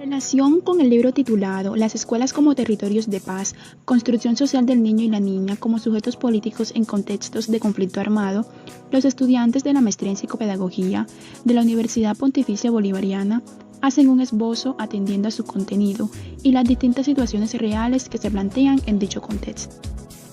En relación con el libro titulado Las escuelas como territorios de paz, construcción social del niño y la niña como sujetos políticos en contextos de conflicto armado, los estudiantes de la maestría en psicopedagogía de la Universidad Pontificia Bolivariana hacen un esbozo atendiendo a su contenido y las distintas situaciones reales que se plantean en dicho contexto.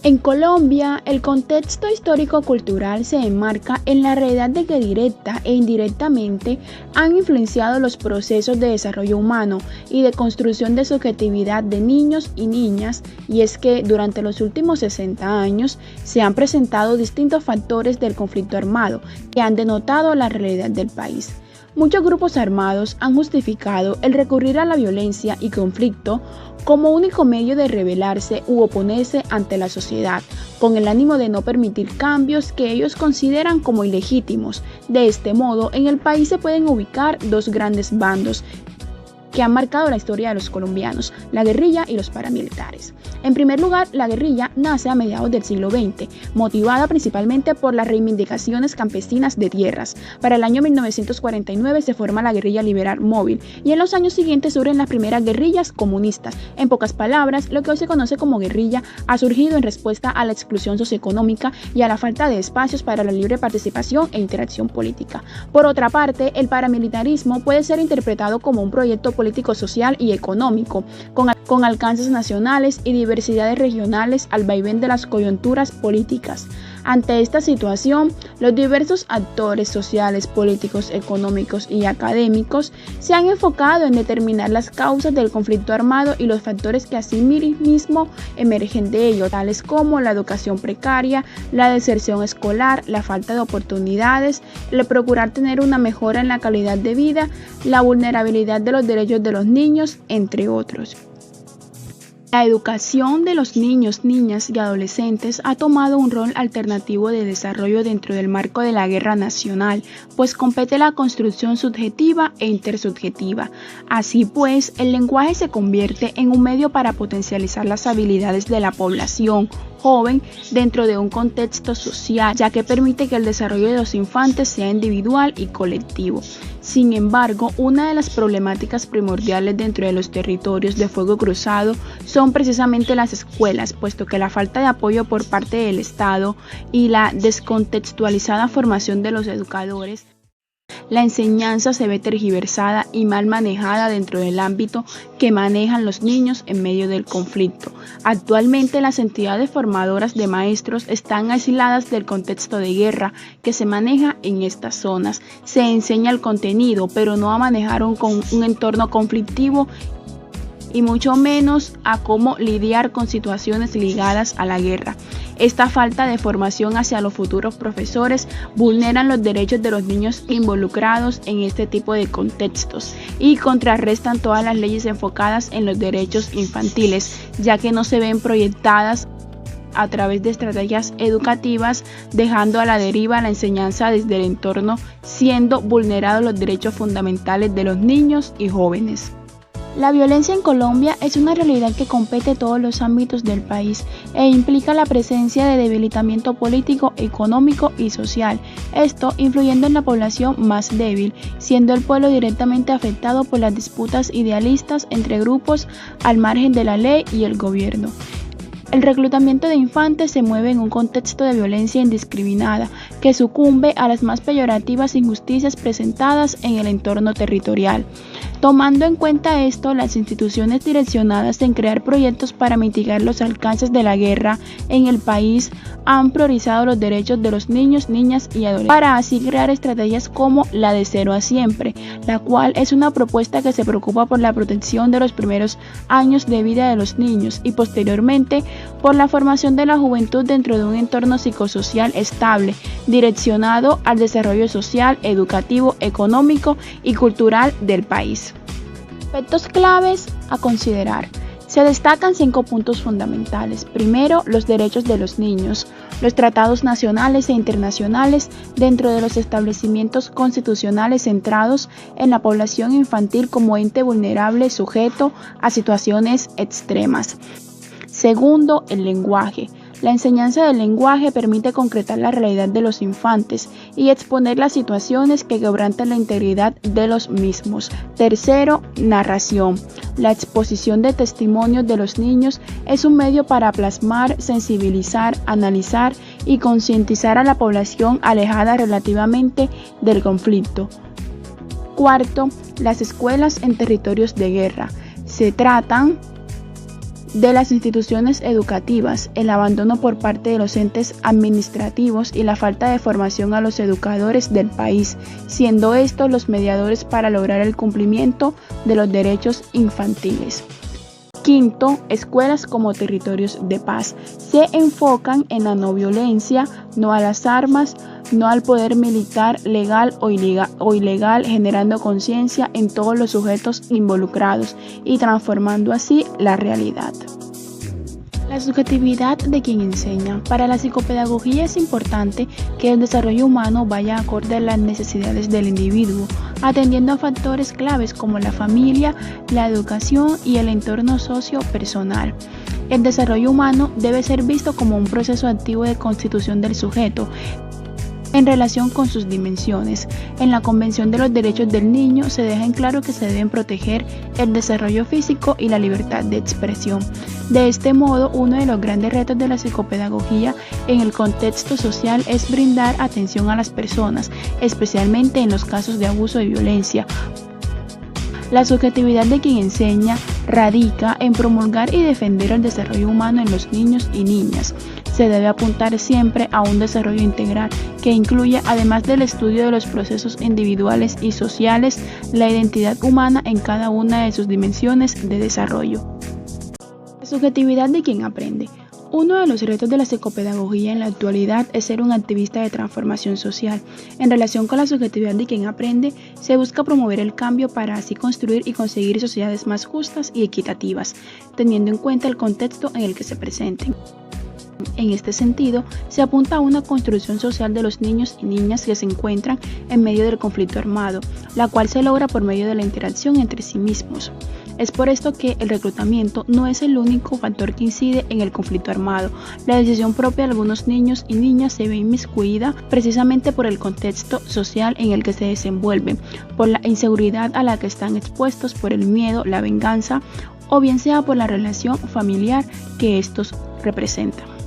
En Colombia, el contexto histórico-cultural se enmarca en la realidad de que directa e indirectamente han influenciado los procesos de desarrollo humano y de construcción de subjetividad de niños y niñas, y es que durante los últimos 60 años se han presentado distintos factores del conflicto armado que han denotado la realidad del país. Muchos grupos armados han justificado el recurrir a la violencia y conflicto como único medio de rebelarse u oponerse ante la sociedad, con el ánimo de no permitir cambios que ellos consideran como ilegítimos. De este modo, en el país se pueden ubicar dos grandes bandos que han marcado la historia de los colombianos, la guerrilla y los paramilitares. En primer lugar, la guerrilla nace a mediados del siglo XX, motivada principalmente por las reivindicaciones campesinas de tierras. Para el año 1949 se forma la guerrilla liberal móvil y en los años siguientes surgen las primeras guerrillas comunistas. En pocas palabras, lo que hoy se conoce como guerrilla ha surgido en respuesta a la exclusión socioeconómica y a la falta de espacios para la libre participación e interacción política. Por otra parte, el paramilitarismo puede ser interpretado como un proyecto político, social y económico, con alcances nacionales y diversidades regionales al vaivén de las coyunturas políticas. Ante esta situación, los diversos actores sociales, políticos, económicos y académicos se han enfocado en determinar las causas del conflicto armado y los factores que asimismo emergen de ello, tales como la educación precaria, la deserción escolar, la falta de oportunidades, el procurar tener una mejora en la calidad de vida, la vulnerabilidad de los derechos de los niños, entre otros. La educación de los niños, niñas y adolescentes ha tomado un rol alternativo de desarrollo dentro del marco de la guerra nacional, pues compete la construcción subjetiva e intersubjetiva. Así pues, el lenguaje se convierte en un medio para potencializar las habilidades de la población joven dentro de un contexto social, ya que permite que el desarrollo de los infantes sea individual y colectivo. Sin embargo, una de las problemáticas primordiales dentro de los territorios de fuego cruzado son precisamente las escuelas, puesto que la falta de apoyo por parte del Estado y la descontextualizada formación de los educadores, la enseñanza se ve tergiversada y mal manejada dentro del ámbito que manejan los niños en medio del conflicto. Actualmente las entidades formadoras de maestros están aisladas del contexto de guerra que se maneja en estas zonas. Se enseña el contenido, pero no a manejar un entorno conflictivo y mucho menos a cómo lidiar con situaciones ligadas a la guerra. Esta falta de formación hacia los futuros profesores vulneran los derechos de los niños involucrados en este tipo de contextos y contrarrestan todas las leyes enfocadas en los derechos infantiles, ya que no se ven proyectadas a través de estrategias educativas, dejando a la deriva la enseñanza desde el entorno, siendo vulnerados los derechos fundamentales de los niños y jóvenes. La violencia en Colombia es una realidad que compete todos los ámbitos del país e implica la presencia de debilitamiento político, económico y social, esto influyendo en la población más débil, siendo el pueblo directamente afectado por las disputas idealistas entre grupos al margen de la ley y el gobierno. El reclutamiento de infantes se mueve en un contexto de violencia indiscriminada que sucumbe a las más peyorativas injusticias presentadas en el entorno territorial. Tomando en cuenta esto, las instituciones direccionadas en crear proyectos para mitigar los alcances de la guerra en el país han priorizado los derechos de los niños, niñas y adolescentes, para así crear estrategias como la de 0 a siempre, la cual es una propuesta que se preocupa por la protección de los primeros años de vida de los niños y posteriormente por la formación de la juventud dentro de un entorno psicosocial estable, direccionado al desarrollo social, educativo, económico y cultural del país. Aspectos claves a considerar. Se destacan 5 puntos fundamentales. Primero, los derechos de los niños, los tratados nacionales e internacionales dentro de los establecimientos constitucionales centrados en la población infantil como ente vulnerable sujeto a situaciones extremas. Segundo, el lenguaje. La enseñanza del lenguaje permite concretar la realidad de los infantes y exponer las situaciones que quebrantan la integridad de los mismos. Tercero, narración. La exposición de testimonios de los niños es un medio para plasmar, sensibilizar, analizar y concientizar a la población alejada relativamente del conflicto. Cuarto, las escuelas en territorios de guerra. Se tratan de las instituciones educativas, el abandono por parte de los entes administrativos y la falta de formación a los educadores del país, siendo estos los mediadores para lograr el cumplimiento de los derechos infantiles. Quinto, escuelas como territorios de paz. Se enfocan en la no violencia, no a las armas, no al poder militar legal o ilegal, generando conciencia en todos los sujetos involucrados y transformando así la realidad. La subjetividad de quien enseña. Para la psicopedagogía es importante que el desarrollo humano vaya acorde a las necesidades del individuo, atendiendo a factores claves como la familia, la educación y el entorno socio-personal. El desarrollo humano debe ser visto como un proceso activo de constitución del sujeto, en relación con sus dimensiones. En la Convención de los Derechos del Niño se deja en claro que se deben proteger el desarrollo físico y la libertad de expresión. De este modo, uno de los grandes retos de la psicopedagogía en el contexto social es brindar atención a las personas, especialmente en los casos de abuso y violencia. La subjetividad de quien enseña radica en promulgar y defender el desarrollo humano en los niños y niñas. Se debe apuntar siempre a un desarrollo integral que incluya, además del estudio de los procesos individuales y sociales, la identidad humana en cada una de sus dimensiones de desarrollo. La subjetividad de quien aprende. Uno de los retos de la psicopedagogía en la actualidad es ser un activista de transformación social. En relación con la subjetividad de quien aprende, se busca promover el cambio para así construir y conseguir sociedades más justas y equitativas, teniendo en cuenta el contexto en el que se presenten. En este sentido, se apunta a una construcción social de los niños y niñas que se encuentran en medio del conflicto armado, la cual se logra por medio de la interacción entre sí mismos. Es por esto que el reclutamiento no es el único factor que incide en el conflicto armado. La decisión propia de algunos niños y niñas se ve inmiscuida precisamente por el contexto social en el que se desenvuelven, por la inseguridad a la que están expuestos, por el miedo, la venganza, o bien sea por la relación familiar que estos representan.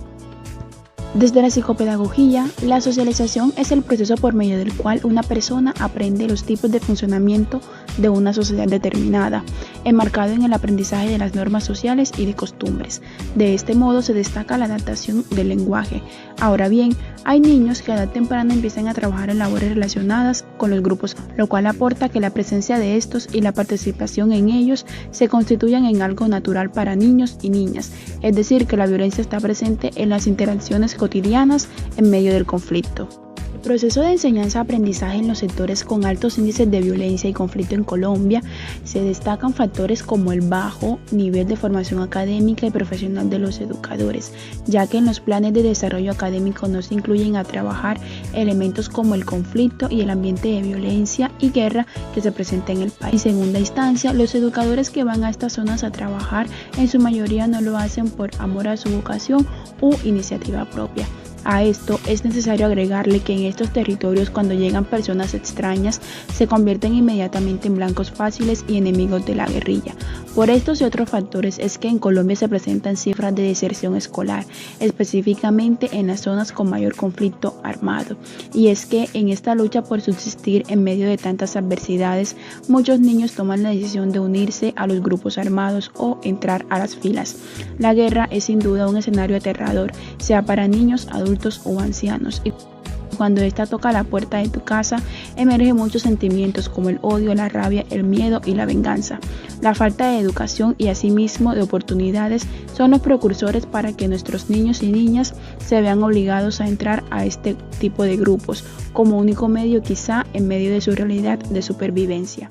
Desde la psicopedagogía, la socialización es el proceso por medio del cual una persona aprende los tipos de funcionamiento de una sociedad determinada, enmarcado en el aprendizaje de las normas sociales y de costumbres. De este modo se destaca la adaptación del lenguaje. Ahora bien, hay niños que a edad temprana empiezan a trabajar en labores relacionadas con los grupos, lo cual aporta que la presencia de estos y la participación en ellos se constituyan en algo natural para niños y niñas, es decir, que la violencia está presente en las interacciones cotidianas en medio del conflicto. El proceso de enseñanza-aprendizaje en los sectores con altos índices de violencia y conflicto en Colombia se destacan factores como el bajo nivel de formación académica y profesional de los educadores, ya que en los planes de desarrollo académico no se incluyen a trabajar elementos como el conflicto y el ambiente de violencia y guerra que se presenta en el país. En segunda instancia, los educadores que van a estas zonas a trabajar en su mayoría no lo hacen por amor a su vocación u iniciativa propia. A esto es necesario agregarle que en estos territorios, cuando llegan personas extrañas, se convierten inmediatamente en blancos fáciles y enemigos de la guerrilla. Por estos y otros factores es que en Colombia se presentan cifras de deserción escolar, específicamente en las zonas con mayor conflicto armado. Y es que en esta lucha por subsistir en medio de tantas adversidades, muchos niños toman la decisión de unirse a los grupos armados o entrar a las filas. La guerra es sin duda un escenario aterrador, sea para niños, adultos o ancianos, y cuando esta toca la puerta de tu casa emergen muchos sentimientos como el odio, la rabia, el miedo y la venganza. La falta de educación y asimismo de oportunidades son los precursores para que nuestros niños y niñas se vean obligados a entrar a este tipo de grupos como único medio, quizá en medio de su realidad de supervivencia.